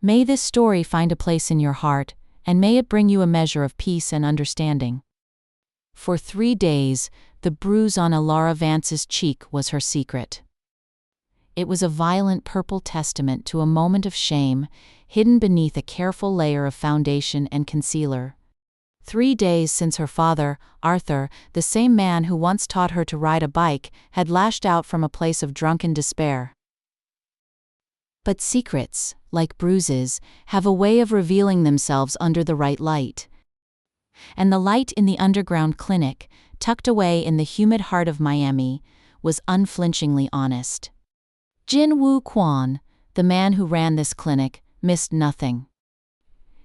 May this story find a place in your heart, and may it bring you a measure of peace and understanding. For 3 days, the bruise on Ilara Vance's cheek was her secret. It was a violent purple testament to a moment of shame, hidden beneath a careful layer of foundation and concealer. 3 days since her father, Arthur, the same man who once taught her to ride a bike, had lashed out from a place of drunken despair. But secrets, like bruises, have a way of revealing themselves under the right light. And the light in the underground clinic, tucked away in the humid heart of Miami, was unflinchingly honest. Jin Woo Kwon, the man who ran this clinic, missed nothing.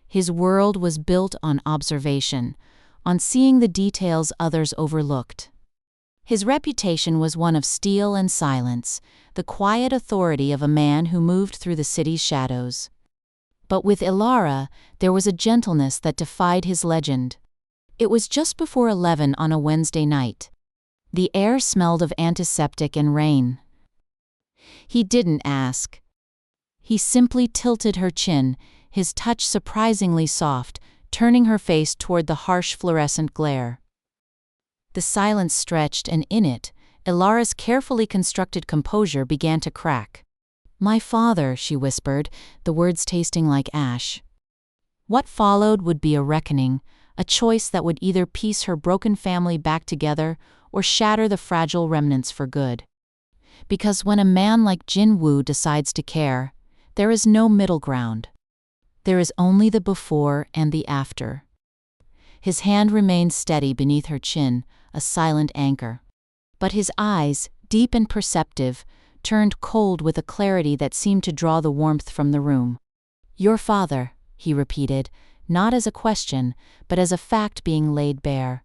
His world was built on observation, on seeing the details others overlooked. His reputation was one of steel and silence, the quiet authority of a man who moved through the city's shadows. But with Ilara, there was a gentleness that defied his legend. It was just before 11 on a Wednesday night. The air smelled of antiseptic and rain. He didn't ask. He simply tilted her chin, his touch surprisingly soft, turning her face toward the harsh fluorescent glare. The silence stretched, and in it, Ilara's carefully constructed composure began to crack. "My father," she whispered, the words tasting like ash. What followed would be a reckoning, a choice that would either piece her broken family back together or shatter the fragile remnants for good. Because when a man like Jin Woo decides to care, there is no middle ground. There is only the before and the after. His hand remained steady beneath her chin, a silent anchor. But his eyes, deep and perceptive, turned cold with a clarity that seemed to draw the warmth from the room. "Your father," he repeated, not as a question, but as a fact being laid bare.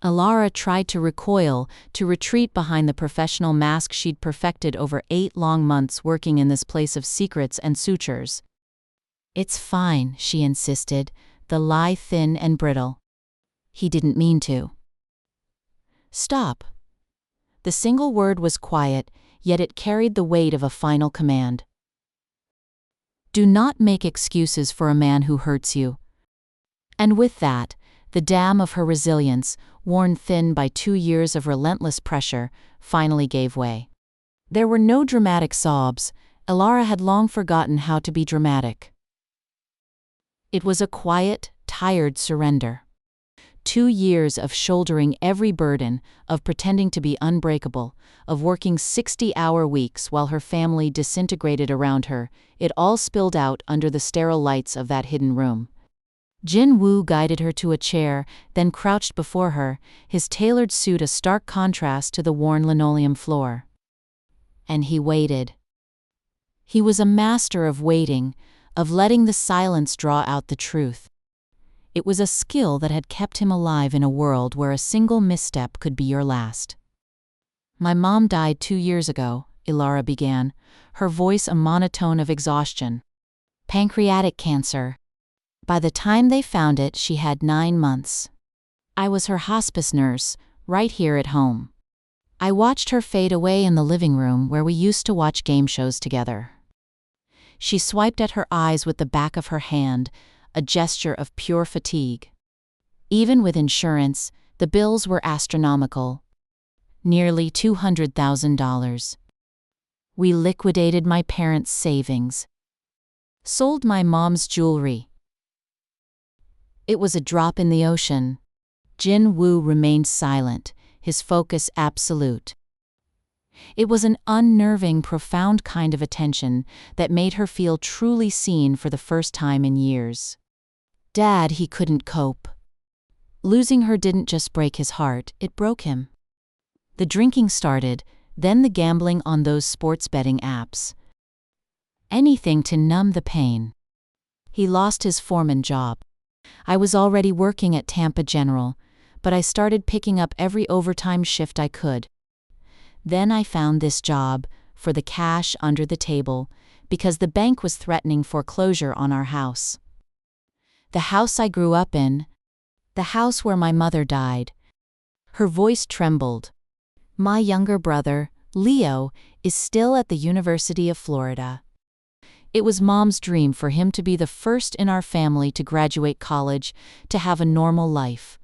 Ilara tried to recoil, to retreat behind the professional mask she'd perfected over 8 long months working in this place of secrets and sutures. "It's fine," she insisted, the lie thin and brittle. "He didn't mean to." "Stop." The single word was quiet, yet it carried the weight of a final command. "Do not make excuses for a man who hurts you." And with that, the dam of her resilience, worn thin by 2 years of relentless pressure, finally gave way. There were no dramatic sobs. Ilara had long forgotten how to be dramatic. It was a quiet, tired surrender. 2 years of shouldering every burden, of pretending to be unbreakable, of working 60-hour weeks while her family disintegrated around her, it all spilled out under the sterile lights of that hidden room. Jin Woo guided her to a chair, then crouched before her, his tailored suit a stark contrast to the worn linoleum floor. And he waited. He was a master of waiting, of letting the silence draw out the truth. It was a skill that had kept him alive in a world where a single misstep could be your last. "My mom died 2 years ago," Ilara began, her voice a monotone of exhaustion. "Pancreatic cancer. By the time they found it, she had 9 months. I was her hospice nurse, right here at home. I watched her fade away in the living room where we used to watch game shows together." She swiped at her eyes with the back of her hand, a gesture of pure fatigue. Even with insurance, the bills were astronomical. Nearly $200,000. We liquidated my parents' savings. Sold my mom's jewelry. It was a drop in the ocean. Jin Woo remained silent, his focus absolute. It was an unnerving, profound kind of attention that made her feel truly seen for the first time in years. Dad, he couldn't cope. Losing her didn't just break his heart, it broke him. The drinking started, then the gambling on those sports betting apps. Anything to numb the pain. He lost his foreman job. I was already working at Tampa General, but I started picking up every overtime shift I could. Then I found this job, for the cash under the table, because the bank was threatening foreclosure on our house. The house I grew up in. The house where my mother died. Her voice trembled. My younger brother, Leo, is still at the University of Florida. It was Mom's dream for him to be the first in our family to graduate college, to have a normal life.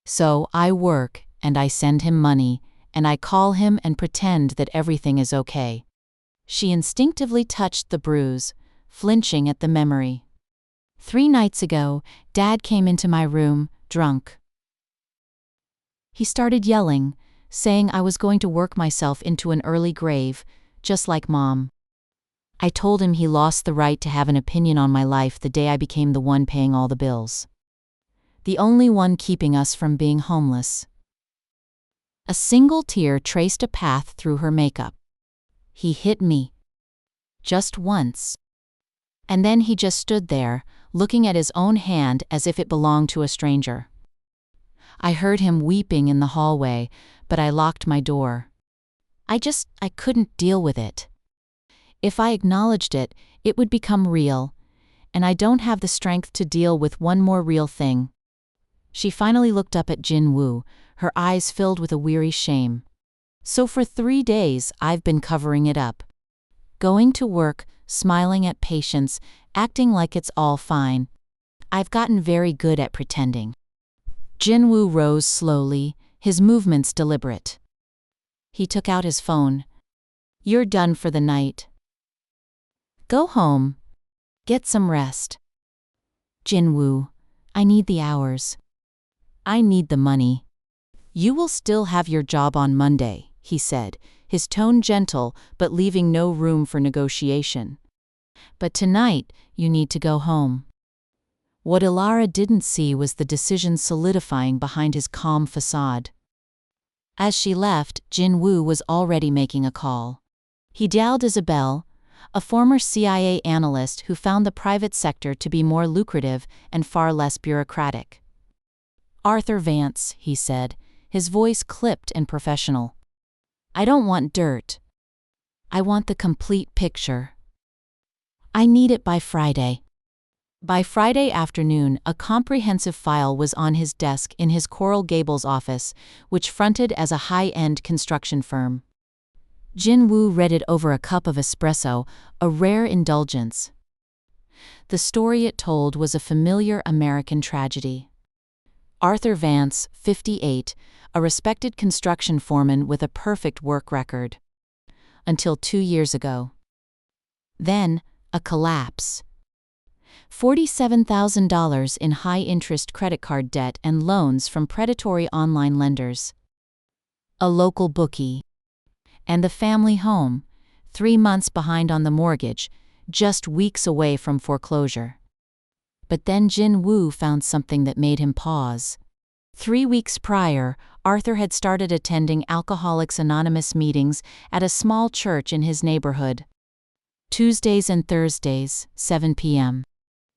So I work, and I send him money, and I call him and pretend that everything is okay. She instinctively touched the bruise, flinching at the memory. 3 nights ago, Dad came into my room, drunk. He started yelling, saying I was going to work myself into an early grave, just like Mom. I told him he lost the right to have an opinion on my life the day I became the one paying all the bills. The only one keeping us from being homeless. A single tear traced a path through her makeup. He hit me. Just once. And then he just stood there, looking at his own hand as if it belonged to a stranger. I heard him weeping in the hallway, but I locked my door. I couldn't deal with it. If I acknowledged it, it would become real, and I don't have the strength to deal with one more real thing. She finally looked up at Jin-woo, her eyes filled with a weary shame. So for 3 days, I've been covering it up. Going to work, smiling at patients, acting like it's all fine. I've gotten very good at pretending. Jin-woo rose slowly, his movements deliberate. He took out his phone. You're done for the night. Go home. Get some rest. Jin-woo, I need the hours. I need the money. You will still have your job on Monday, he said, his tone gentle but leaving no room for negotiation. But tonight, you need to go home. What Ilara didn't see was the decision solidifying behind his calm facade. As she left, Jin-woo was already making a call. He dialed Isabel, a former CIA analyst who found the private sector to be more lucrative and far less bureaucratic. Arthur Vance, he said, his voice clipped and professional. I don't want dirt. I want the complete picture. I need it by Friday. By Friday afternoon, a comprehensive file was on his desk in his Coral Gables office, which fronted as a high-end construction firm. Jin-woo read it over a cup of espresso, a rare indulgence. The story it told was a familiar American tragedy. Arthur Vance, 58, a respected construction foreman with a perfect work record. Until 2 years ago. Then, a collapse. $47,000 in high-interest credit card debt and loans from predatory online lenders. A local bookie. And the family home, 3 months behind on the mortgage, just weeks away from foreclosure. But then Jin-woo found something that made him pause. 3 weeks prior, Arthur had started attending Alcoholics Anonymous meetings at a small church in his neighborhood. Tuesdays and Thursdays, 7 p.m.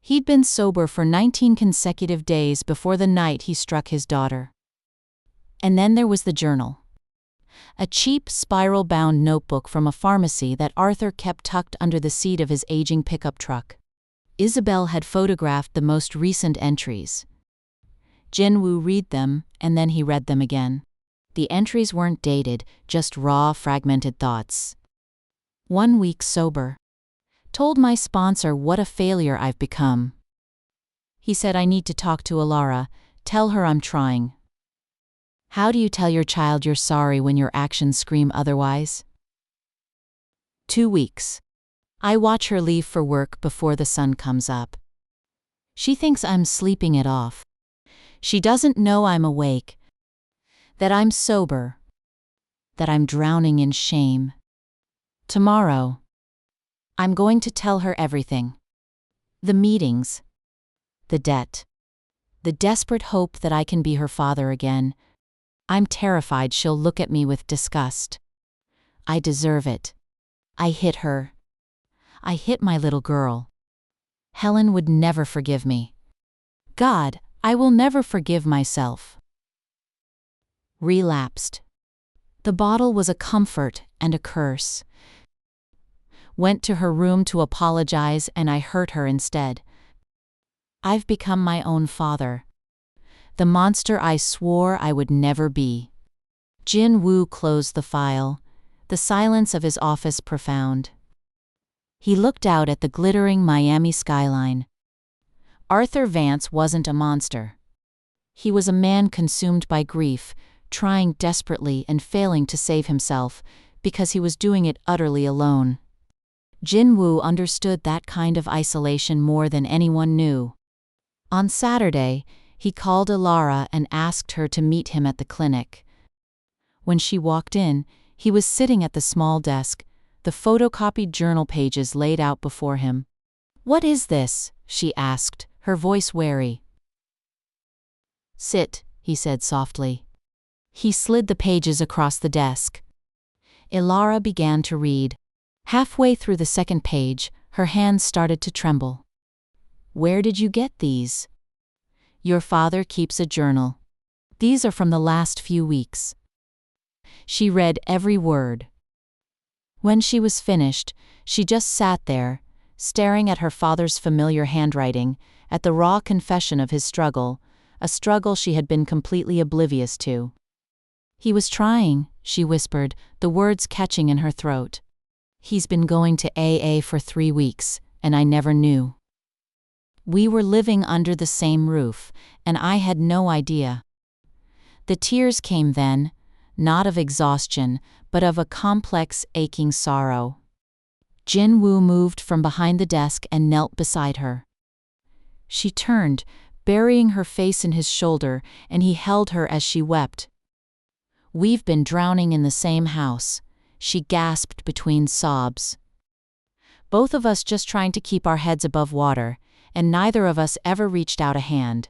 He'd been sober for 19 consecutive days before the night he struck his daughter. And then there was the journal. A cheap, spiral-bound notebook from a pharmacy that Arthur kept tucked under the seat of his aging pickup truck. Isabel had photographed the most recent entries. Jin-woo read them, and then he read them again. The entries weren't dated, just raw, fragmented thoughts. 1 week sober. Told my sponsor what a failure I've become. He said I need to talk to Ilara, tell her I'm trying. How do you tell your child you're sorry when your actions scream otherwise? 2 weeks. I watch her leave for work before the sun comes up. She thinks I'm sleeping it off. She doesn't know I'm awake, that I'm sober, that I'm drowning in shame. Tomorrow, I'm going to tell her everything. The meetings, the debt, the desperate hope that I can be her father again. I'm terrified she'll look at me with disgust. I deserve it. I hit her. I hit my little girl. Helen would never forgive me. God, I will never forgive myself. Relapsed. The bottle was a comfort and a curse. Went to her room to apologize and I hurt her instead. I've become my own father. The monster I swore I would never be. Jin-woo closed the file, the silence of his office profound. He looked out at the glittering Miami skyline. Arthur Vance wasn't a monster. He was a man consumed by grief, trying desperately and failing to save himself, because he was doing it utterly alone. Jin-woo understood that kind of isolation more than anyone knew. On Saturday, he called Ilara and asked her to meet him at the clinic. When she walked in, he was sitting at the small desk, the photocopied journal pages laid out before him. "What is this?" she asked, her voice wary. "Sit," he said softly. He slid the pages across the desk. Ilara began to read. Halfway through the second page, her hands started to tremble. "Where did you get these?" "Your father keeps a journal. These are from the last few weeks." She read every word. When she was finished, she just sat there, staring at her father's familiar handwriting, at the raw confession of his struggle, a struggle she had been completely oblivious to. "He was trying," she whispered, the words catching in her throat. "He's been going to AA for 3 weeks, and I never knew. We were living under the same roof, and I had no idea." The tears came then, not of exhaustion, but of a complex, aching sorrow. Jin-woo moved from behind the desk and knelt beside her. She turned, burying her face in his shoulder, and he held her as she wept. "We've been drowning in the same house," she gasped between sobs. "Both of us just trying to keep our heads above water, and neither of us ever reached out a hand."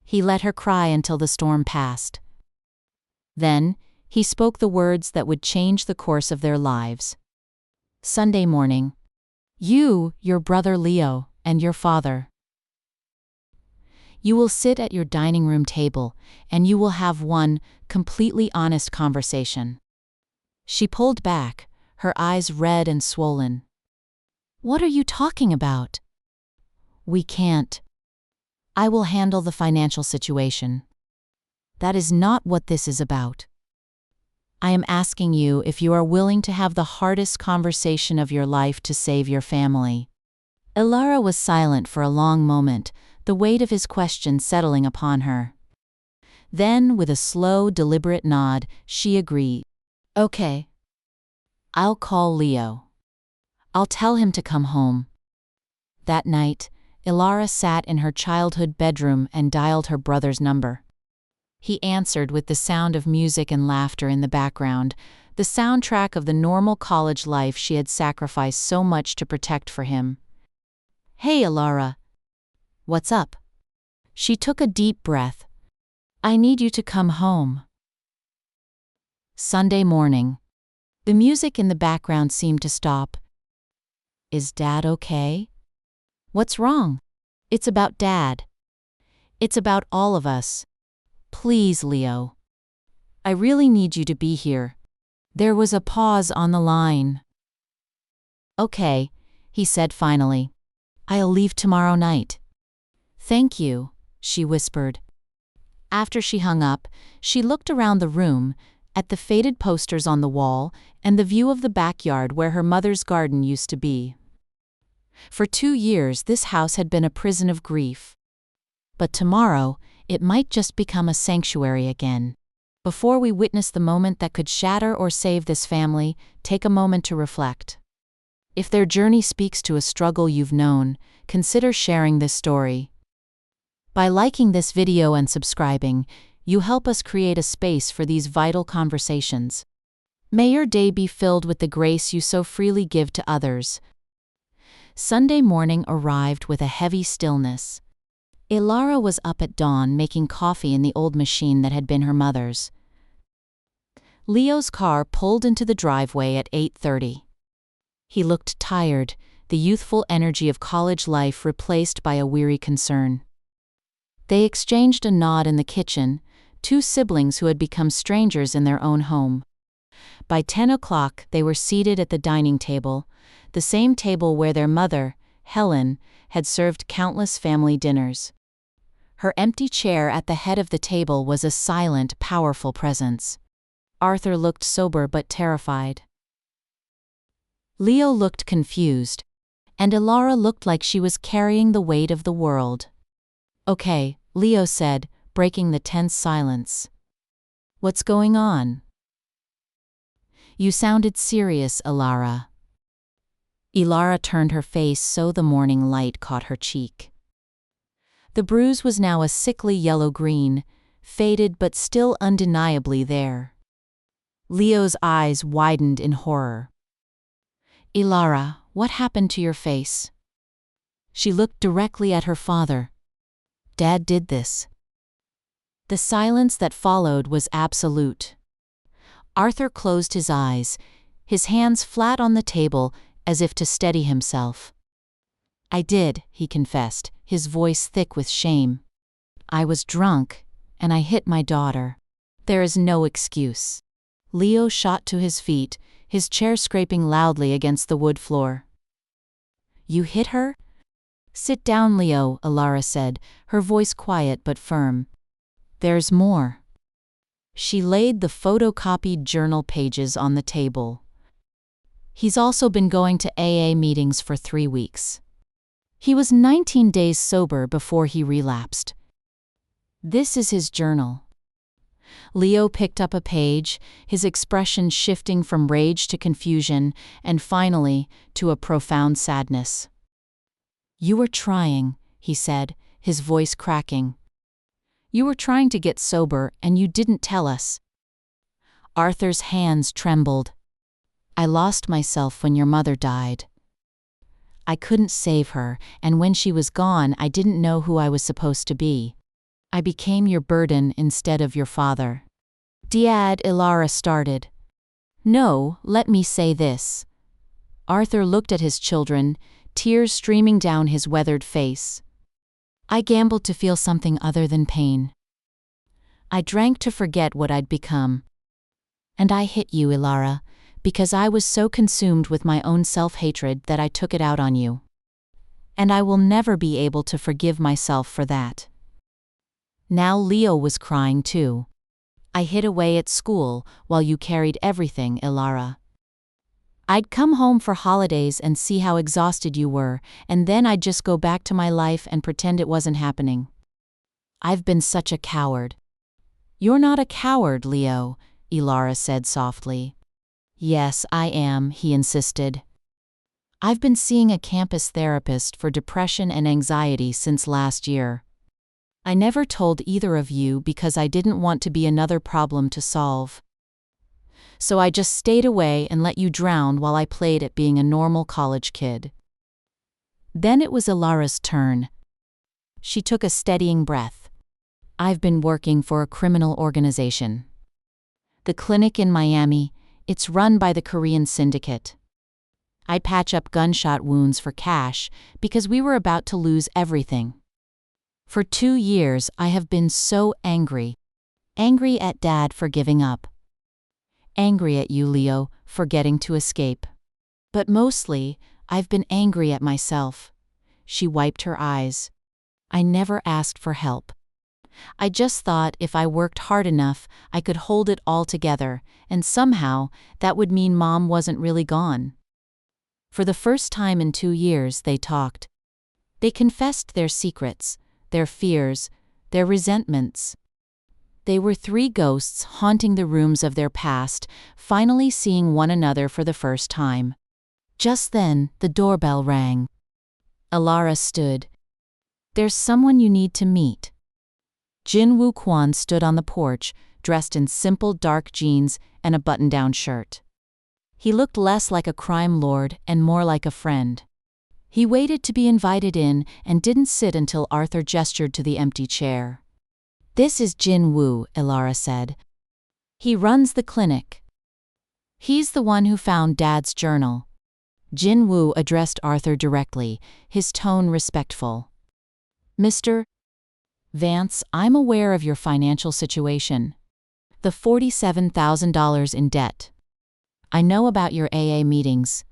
He let her cry until the storm passed. Then, he spoke the words that would change the course of their lives. "Sunday morning. You, your brother Leo, and your father. You will sit at your dining room table, and you will have one completely honest conversation." She pulled back, her eyes red and swollen. "What are you talking about?" "We can't. I will handle the financial situation. That is not what this is about. I am asking you if you are willing to have the hardest conversation of your life to save your family." Ilara was silent for a long moment, the weight of his question settling upon her. Then, with a slow, deliberate nod, she agreed. "Okay. I'll call Leo. I'll tell him to come home." That night, Ilara sat in her childhood bedroom and dialed her brother's number. He answered with the sound of music and laughter in the background, the soundtrack of the normal college life she had sacrificed so much to protect for him. "Hey, Ilara. What's up?" She took a deep breath. "I need you to come home." Sunday morning. The music in the background seemed to stop. "Is Dad okay?" "What's wrong?" "It's about Dad. It's about all of us. Please, Leo. I really need you to be here." There was a pause on the line. "Okay," he said finally. "I'll leave tomorrow night." "Thank you," she whispered. After she hung up, she looked around the room, at the faded posters on the wall, and the view of the backyard where her mother's garden used to be. For 2 years this house had been a prison of grief. But tomorrow, it might just become a sanctuary again. Before we witness the moment that could shatter or save this family, take a moment to reflect. If their journey speaks to a struggle you've known, consider sharing this story. By liking this video and subscribing, you help us create a space for these vital conversations. May your day be filled with the grace you so freely give to others. Sunday morning arrived with a heavy stillness. Ilara was up at dawn making coffee in the old machine that had been her mother's. Leo's car pulled into the driveway at 8:30. He looked tired, the youthful energy of college life replaced by a weary concern. They exchanged a nod in the kitchen, 2 siblings who had become strangers in their own home. By 10 o'clock they were seated at the dining table, the same table where their mother, Helen, had served countless family dinners. Her empty chair at the head of the table was a silent, powerful presence. Arthur looked sober but terrified. Leo looked confused, and Ilara looked like she was carrying the weight of the world. "Okay," Leo said, breaking the tense silence. "What's going on?" "You sounded serious, Ilara." Ilara turned her face so the morning light caught her cheek. The bruise was now a sickly yellow-green, faded but still undeniably there. Leo's eyes widened in horror. "Ilara, what happened to your face?" She looked directly at her father. "Dad did this." The silence that followed was absolute. Arthur closed his eyes, his hands flat on the table as if to steady himself. "I did," he confessed, his voice thick with shame. "I was drunk, and I hit my daughter. There is no excuse." Leo shot to his feet, his chair scraping loudly against the wood floor. "You hit her?" "Sit down, Leo," Ilara said, her voice quiet but firm. "There's more." She laid the photocopied journal pages on the table. "He's also been going to AA meetings for 3 weeks. He was 19 days sober before he relapsed. This is his journal." Leo picked up a page, his expression shifting from rage to confusion, and finally, to a profound sadness. "You were trying," he said, his voice cracking. "You were trying to get sober, and you didn't tell us." Arthur's hands trembled. "I lost myself when your mother died. I couldn't save her, and when she was gone, I didn't know who I was supposed to be. I became your burden instead of your father." "Dad," Ilara started. "No, let me say this." Arthur looked at his children, tears streaming down his weathered face. "I gambled to feel something other than pain. I drank to forget what I'd become. And I hit you, Ilara, because I was so consumed with my own self-hatred that I took it out on you. And I will never be able to forgive myself for that." Now Leo was crying too. "I hid away at school while you carried everything, Ilara. I'd come home for holidays and see how exhausted you were, and then I'd just go back to my life and pretend it wasn't happening. I've been such a coward." "You're not a coward, Leo," Ilara said softly. "Yes, I am," he insisted. "I've been seeing a campus therapist for depression and anxiety since last year. I never told either of you because I didn't want to be another problem to solve. So I just stayed away and let you drown while I played at being a normal college kid." Then it was Ilara's turn. She took a steadying breath. "I've been working for a criminal organization. The clinic in Miami, it's run by the Korean syndicate. I patch up gunshot wounds for cash because we were about to lose everything. For 2 years I have been so angry. Angry at Dad for giving up. Angry at you, Leo, for getting to escape. But mostly, I've been angry at myself." She wiped her eyes. "I never asked for help. I just thought if I worked hard enough, I could hold it all together, and somehow, that would mean Mom wasn't really gone." For the first time in 2 years they talked. They confessed their secrets, their fears, their resentments. They were 3 ghosts haunting the rooms of their past, finally seeing one another for the first time. Just then, the doorbell rang. Ilara stood. "There's someone you need to meet." Jin-Woo Kwon stood on the porch, dressed in simple dark jeans and a button-down shirt. He looked less like a crime lord and more like a friend. He waited to be invited in and didn't sit until Arthur gestured to the empty chair. "This is Jin-Woo," Ilara said. "He runs the clinic. He's the one who found Dad's journal." Jin-Woo addressed Arthur directly, his tone respectful. "Mr. Vance, I'm aware of your financial situation. The $47,000 in debt. I know about your AA meetings.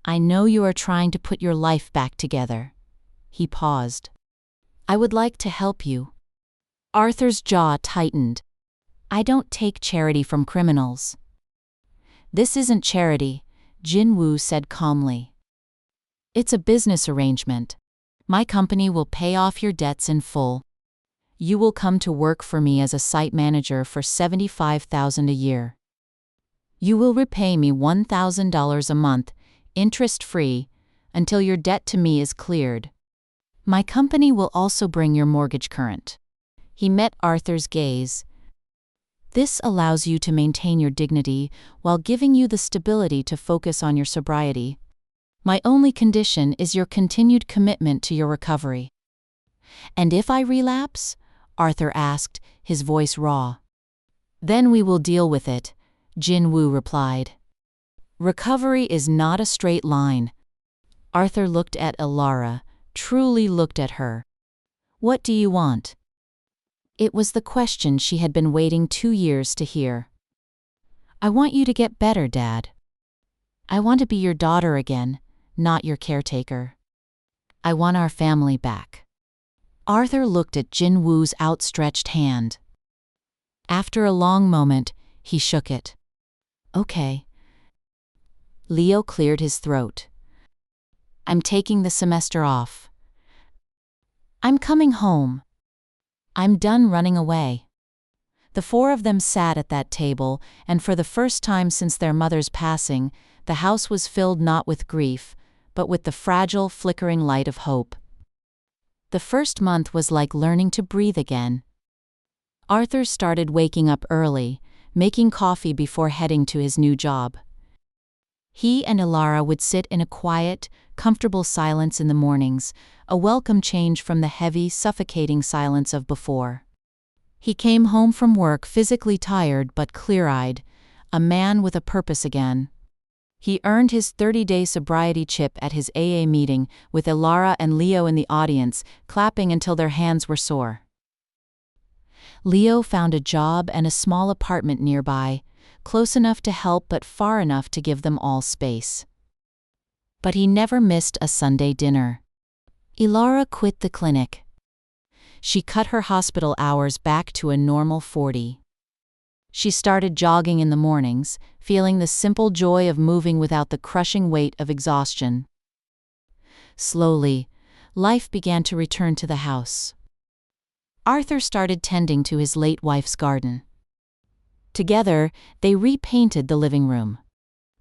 I know you are trying to put your life back together." He paused. "I would like to help you." Arthur's jaw tightened. "I don't take charity from criminals." "This isn't charity," Jin-woo said calmly. It's a business arrangement. My company will pay off your debts in full. You will come to work for me as a site manager for $75,000 a year. You will repay me $1,000 a month, interest-free, until your debt to me is cleared. My company will also bring your mortgage current. He met Arthur's gaze. This allows you to maintain your dignity while giving you the stability to focus on your sobriety. My only condition is your continued commitment to your recovery. And if I relapse? Arthur asked, his voice raw. Then we will deal with it, Jin-woo replied. Recovery is not a straight line. Arthur looked at Ilara, truly looked at her. What do you want? It was the question she had been waiting 2 years to hear. I want you to get better, Dad. I want to be your daughter again, not your caretaker. I want our family back. Arthur looked at Jin-woo's outstretched hand. After a long moment, he shook it. Okay. Leo cleared his throat. I'm taking the semester off. I'm coming home. I'm done running away. The 4 of them sat at that table, and for the first time since their mother's passing, the house was filled not with grief, but with the fragile, flickering light of hope. The first month was like learning to breathe again. Arthur started waking up early, making coffee before heading to his new job. He and Ilara would sit in a quiet, comfortable silence in the mornings, a welcome change from the heavy, suffocating silence of before. He came home from work physically tired but clear-eyed, a man with a purpose again. He earned his 30-day sobriety chip at his AA meeting, with Ilara and Leo in the audience, clapping until their hands were sore. Leo found a job and a small apartment nearby, close enough to help but far enough to give them all space. But he never missed a Sunday dinner. Ilara quit the clinic. She cut her hospital hours back to a normal 40. She started jogging in the mornings, feeling the simple joy of moving without the crushing weight of exhaustion. Slowly, life began to return to the house. Arthur started tending to his late wife's garden. Together, they repainted the living room.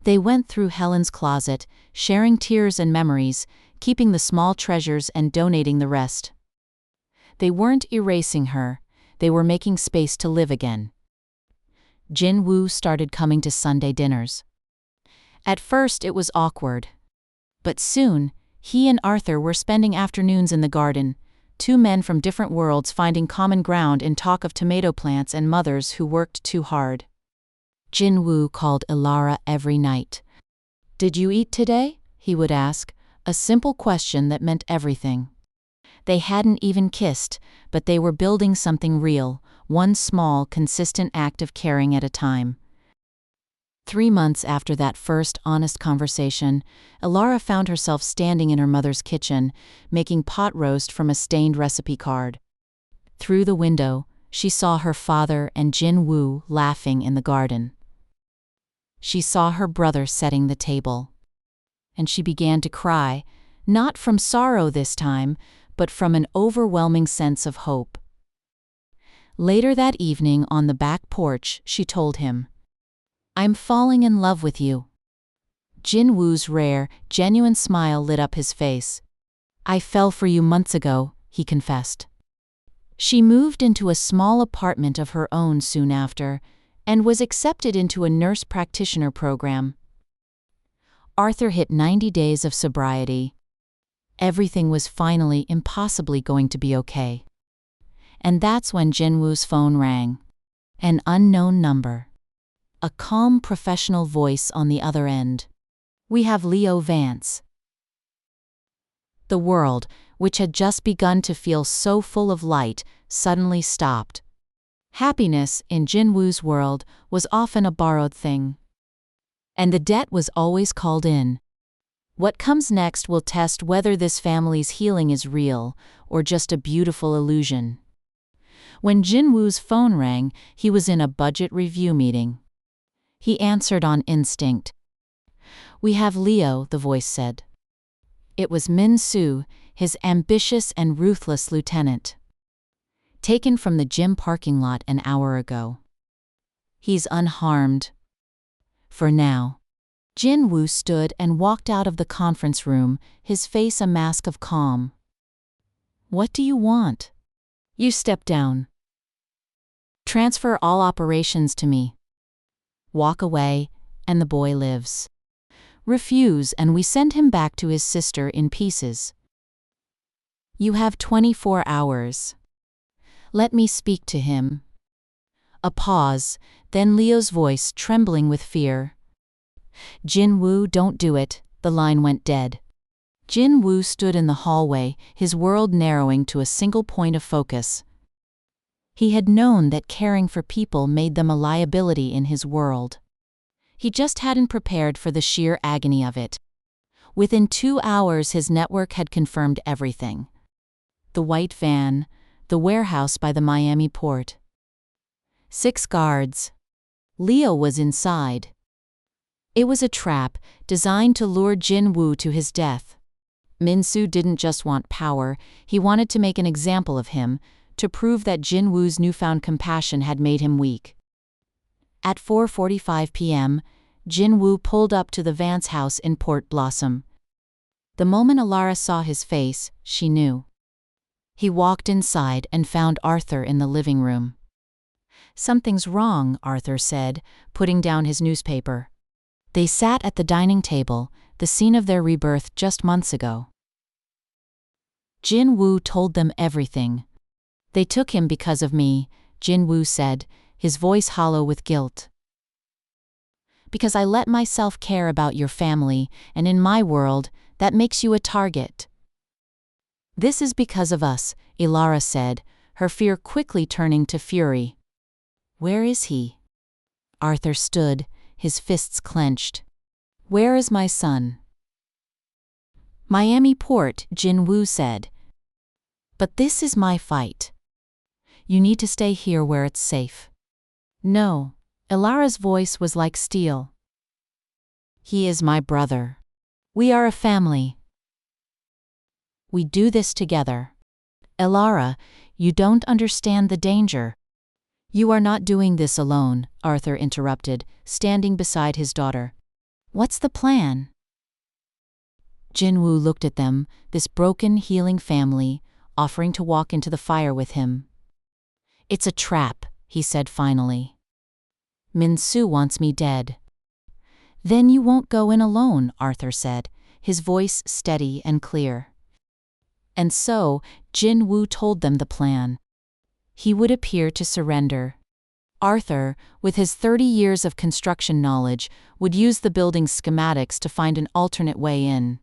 They went through Helen's closet, sharing tears and memories, keeping the small treasures and donating the rest. They weren't erasing her, they were making space to live again. Jin-woo started coming to Sunday dinners. At first it was awkward. But soon, he and Arthur were spending afternoons in the garden, 2 men from different worlds finding common ground in talk of tomato plants and mothers who worked too hard. Jin-woo called Ilara every night. Did you eat today? He would ask, a simple question that meant everything. They hadn't even kissed, but they were building something real, one small, consistent act of caring at a time. 3 months after that first honest conversation, Ilara found herself standing in her mother's kitchen, making pot roast from a stained recipe card. Through the window, she saw her father and Jin-woo laughing in the garden. She saw her brother setting the table. And she began to cry, not from sorrow this time, but from an overwhelming sense of hope. Later that evening on the back porch, she told him, I'm falling in love with you. Jin-woo's rare, genuine smile lit up his face. I fell for you months ago, he confessed. She moved into a small apartment of her own soon after, and was accepted into a nurse practitioner program. Arthur hit 90 days of sobriety. Everything was finally impossibly going to be okay. And that's when Jin-woo's phone rang. An unknown number. A calm professional voice on the other end. We have Leo Vance. The world, which had just begun to feel so full of light, suddenly stopped. Happiness, in Jin-woo's world, was often a borrowed thing. And the debt was always called in. What comes next will test whether this family's healing is real, or just a beautiful illusion. When Jin-woo's phone rang, he was in a budget review meeting. He answered on instinct. "We have Leo," the voice said. It was Min Su, his ambitious and ruthless lieutenant. Taken from the gym parking lot an hour ago. He's unharmed. For now. Jin Woo stood and walked out of the conference room, his face a mask of calm. "What do you want?" "You step down. Transfer all operations to me. Walk away, and the boy lives. Refuse, and we send him back to his sister in pieces. You have 24 hours. Let me speak to him." A pause, then Leo's voice trembling with fear. "Jin Woo, don't do it," the line went dead. Jin Woo stood in the hallway, his world narrowing to a single point of focus. He had known that caring for people made them a liability in his world. He just hadn't prepared for the sheer agony of it. Within 2 hours his network had confirmed everything. The white van, the warehouse by the Miami port. 6 guards. Leo was inside. It was a trap, designed to lure Jin Woo to his death. Min Su didn't just want power, he wanted to make an example of him, to prove that Jin Woo's newfound compassion had made him weak. At 4:45 p.m., Jin Woo pulled up to the Vance house in Port Blossom. The moment Alara saw his face, she knew. He walked inside and found Arthur in the living room. "Something's wrong," Arthur said, putting down his newspaper. They sat at the dining table, the scene of their rebirth just months ago. Jin Woo told them everything. "They took him because of me," Jin Woo said, his voice hollow with guilt. "Because I let myself care about your family, and in my world, that makes you a target." "This is because of us," Ilara said, her fear quickly turning to fury. "Where is he?" Arthur stood, his fists clenched. "Where is my son?" "Miami Port," Jin Woo said. "But this is my fight. You need to stay here where it's safe." "No." Ilara's voice was like steel. "He is my brother. We are a family. We do this together." "Ilara, you don't understand the danger." "You are not doing this alone," Arthur interrupted, standing beside his daughter. "What's the plan?" Jin Woo looked at them, this broken, healing family, offering to walk into the fire with him. "It's a trap," he said finally. "Min Su wants me dead." "Then you won't go in alone," Arthur said, his voice steady and clear. And so, Jin Woo told them the plan. He would appear to surrender. Arthur, with his 30 years of construction knowledge, would use the building's schematics to find an alternate way in.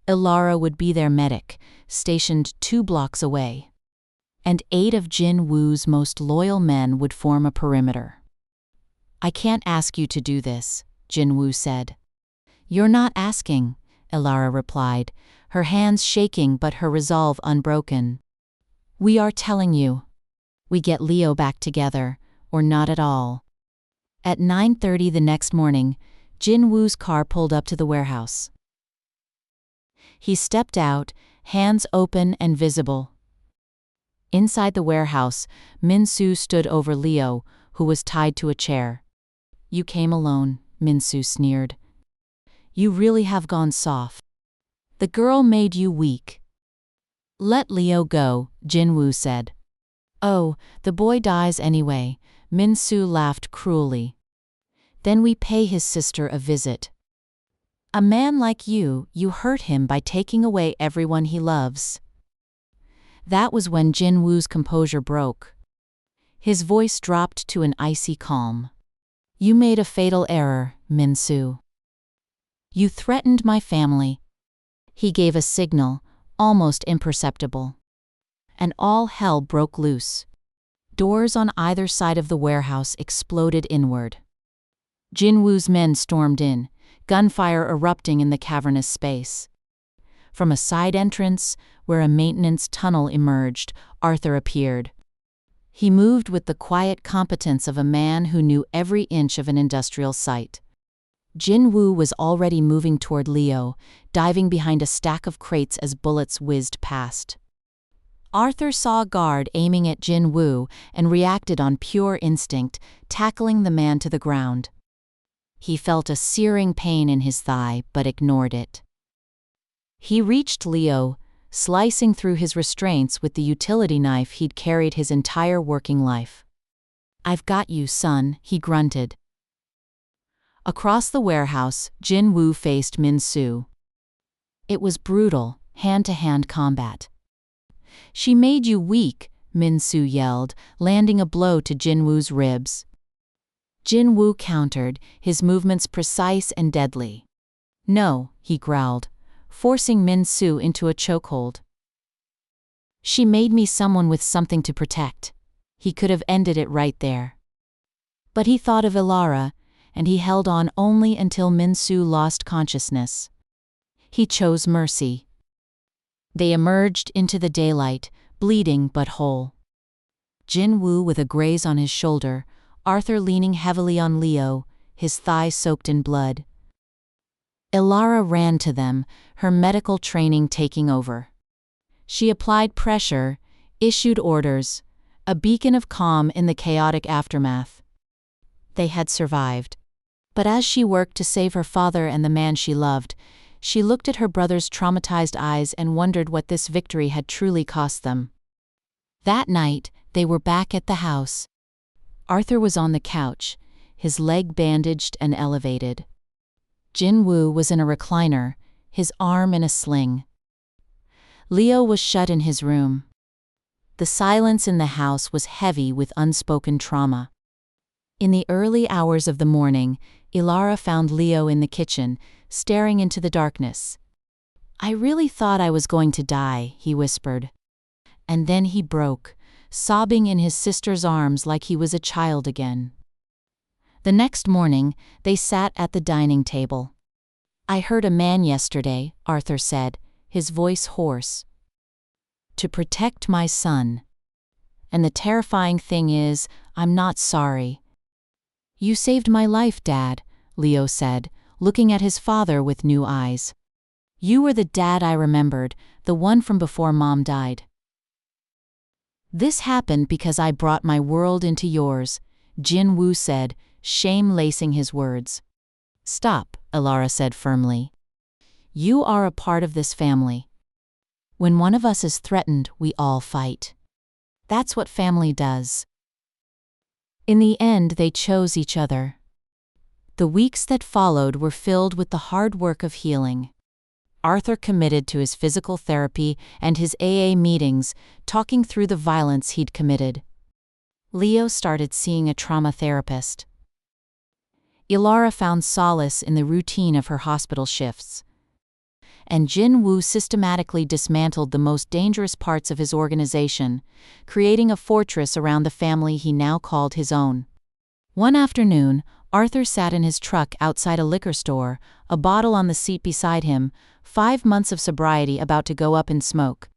Ilara would be their medic, stationed 2 blocks away. And 8 of Jin Woo's most loyal men would form a perimeter. "I can't ask you to do this," Jin Woo said. "You're not asking," Ilara replied, her hands shaking but her resolve unbroken. "We are telling you. We get Leo back together, or not at all." At 9:30 the next morning, Jin Woo's car pulled up to the warehouse. He stepped out, hands open and visible. Inside the warehouse, Min Su stood over Leo, who was tied to a chair. "You came alone," Min Su sneered. "You really have gone soft. The girl made you weak." "Let Leo go," Jin Woo said. "Oh, the boy dies anyway," Min Su laughed cruelly. "Then we pay his sister a visit. A man like you hurt him by taking away everyone he loves." That was when Jin Woo's composure broke. His voice dropped to an icy calm. "You made a fatal error, Min Su. You threatened my family." He gave a signal, almost imperceptible. And all hell broke loose. Doors on either side of the warehouse exploded inward. Jin Woo's men stormed in, gunfire erupting in the cavernous space. From a side entrance, where a maintenance tunnel emerged, Arthur appeared. He moved with the quiet competence of a man who knew every inch of an industrial site. Jinwoo was already moving toward Leo, diving behind a stack of crates as bullets whizzed past. Arthur saw a guard aiming at Jinwoo and reacted on pure instinct, tackling the man to the ground. He felt a searing pain in his thigh, but ignored it. He reached Leo, slicing through his restraints with the utility knife he'd carried his entire working life. "I've got you, son," he grunted. Across the warehouse, Jinwoo faced Min-soo. It was brutal, hand-to-hand combat. "She made you weak," Min-soo yelled, landing a blow to Jinwoo's ribs. Jinwoo countered, his movements precise and deadly. "No," he growled, forcing Min-soo into a chokehold. "She made me someone with something to protect." He could have ended it right there. But he thought of Ilara, and he held on only until Min-soo lost consciousness. He chose mercy. They emerged into the daylight, bleeding but whole. Jinwoo with a graze on his shoulder, Arthur leaning heavily on Leo, his thigh soaked in blood. Ilara ran to them, her medical training taking over. She applied pressure, issued orders, a beacon of calm in the chaotic aftermath. They had survived. But as she worked to save her father and the man she loved, she looked at her brother's traumatized eyes and wondered what this victory had truly cost them. That night, they were back at the house. Arthur was on the couch, his leg bandaged and elevated. Jinwoo was in a recliner, his arm in a sling. Leo was shut in his room. The silence in the house was heavy with unspoken trauma. In the early hours of the morning, Ilara found Leo in the kitchen, staring into the darkness. "I really thought I was going to die," he whispered. And then he broke, sobbing in his sister's arms like he was a child again. The next morning, they sat at the dining table. "I heard a man yesterday," Arthur said, his voice hoarse. "To protect my son. And the terrifying thing is, I'm not sorry." "You saved my life, Dad," Leo said, looking at his father with new eyes. "You were the dad I remembered, the one from before Mom died." "This happened because I brought my world into yours," Jinwoo said, shame lacing his words. "Stop," Ilara said firmly. "You are a part of this family. When one of us is threatened, we all fight. That's what family does." In the end, they chose each other. The weeks that followed were filled with the hard work of healing. Arthur committed to his physical therapy and his AA meetings, talking through the violence he'd committed. Leo started seeing a trauma therapist. Ilara found solace in the routine of her hospital shifts. And Jinwoo systematically dismantled the most dangerous parts of his organization, creating a fortress around the family he now called his own. One afternoon, Arthur sat in his truck outside a liquor store, a bottle on the seat beside him, 5 months of sobriety about to go up in smoke.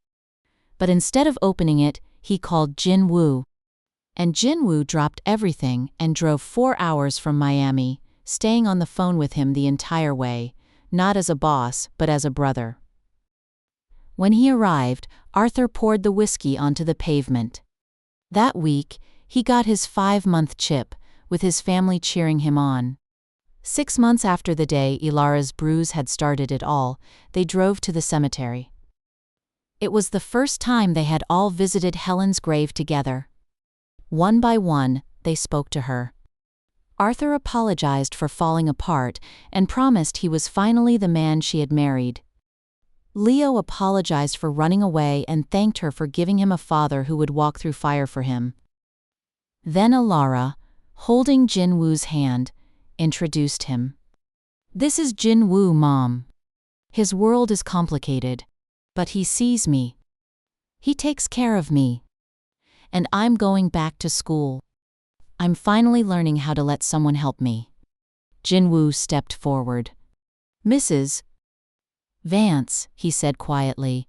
But instead of opening it, he called Jinwoo. And Jinwoo dropped everything and drove 4 hours from Miami, staying on the phone with him the entire way, not as a boss, but as a brother. When he arrived, Arthur poured the whiskey onto the pavement. That week, he got his 5-month chip, with his family cheering him on. 6 months after the day Ilara's bruise had started it all, they drove to the cemetery. It was the first time they had all visited Helen's grave together. One by one, they spoke to her. Arthur apologized for falling apart and promised he was finally the man she had married. Leo apologized for running away and thanked her for giving him a father who would walk through fire for him. Then Ilara, holding Jinwoo's hand, introduced him. "This is Jinwoo, Mom. His world is complicated, but he sees me. He takes care of me. And I'm going back to school. I'm finally learning how to let someone help me." Jinwoo stepped forward. "Mrs. Vance," he said quietly,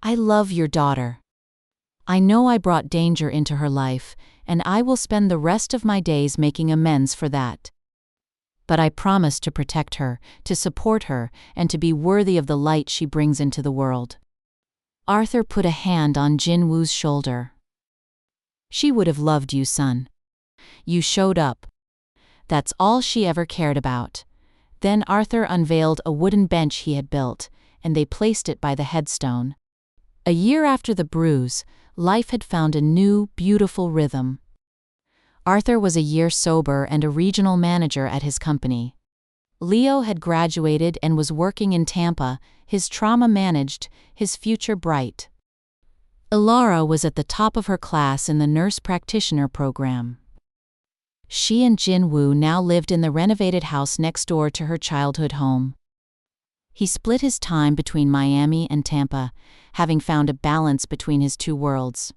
"I love your daughter. I know I brought danger into her life, and I will spend the rest of my days making amends for that." But I promise to protect her, to support her, and to be worthy of the light she brings into the world." Arthur put a hand on Jin Woo's shoulder. "She would have loved you, son. You showed up. That's all she ever cared about." Then Arthur unveiled a wooden bench he had built, and they placed it by the headstone. A year after the bruise, life had found a new, beautiful rhythm. Arthur was a year sober and a regional manager at his company. Leo had graduated and was working in Tampa, his trauma managed, his future bright. Ilara was at the top of her class in the nurse practitioner program. She and Jin Woo now lived in the renovated house next door to her childhood home. He split his time between Miami and Tampa, having found a balance between his two worlds.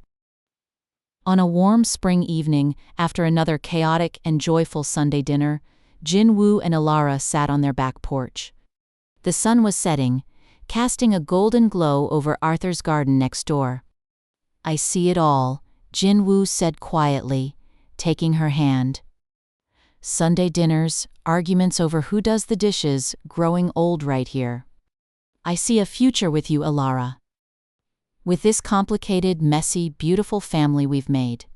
On a warm spring evening, after another chaotic and joyful Sunday dinner, Jin Woo and Ilara sat on their back porch. The sun was setting, casting a golden glow over Arthur's garden next door. "I see it all," Jin Woo said quietly, taking her hand. "Sunday dinners, arguments over who does the dishes, growing old right here. I see a future with you, Ilara. With this complicated, messy, beautiful family we've made."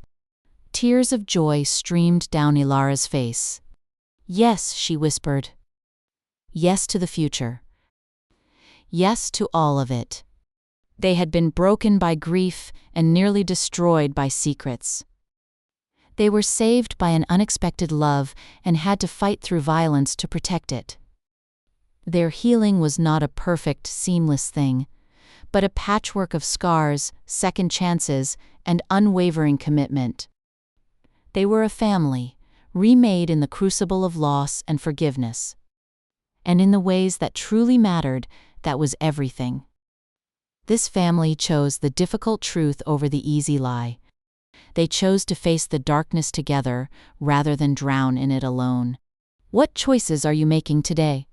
Tears of joy streamed down Ilara's face. "Yes," she whispered. "Yes to the future. Yes to all of it." They had been broken by grief and nearly destroyed by secrets. They were saved by an unexpected love and had to fight through violence to protect it. Their healing was not a perfect, seamless thing, but a patchwork of scars, second chances, and unwavering commitment. They were a family, remade in the crucible of loss and forgiveness. And in the ways that truly mattered, that was everything. This family chose the difficult truth over the easy lie. They chose to face the darkness together rather than drown in it alone. What choices are you making today?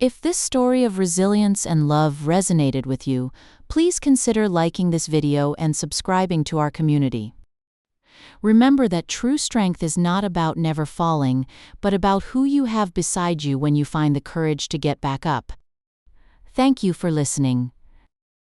If this story of resilience and love resonated with you, please consider liking this video and subscribing to our community. Remember that true strength is not about never falling, but about who you have beside you when you find the courage to get back up. Thank you for listening.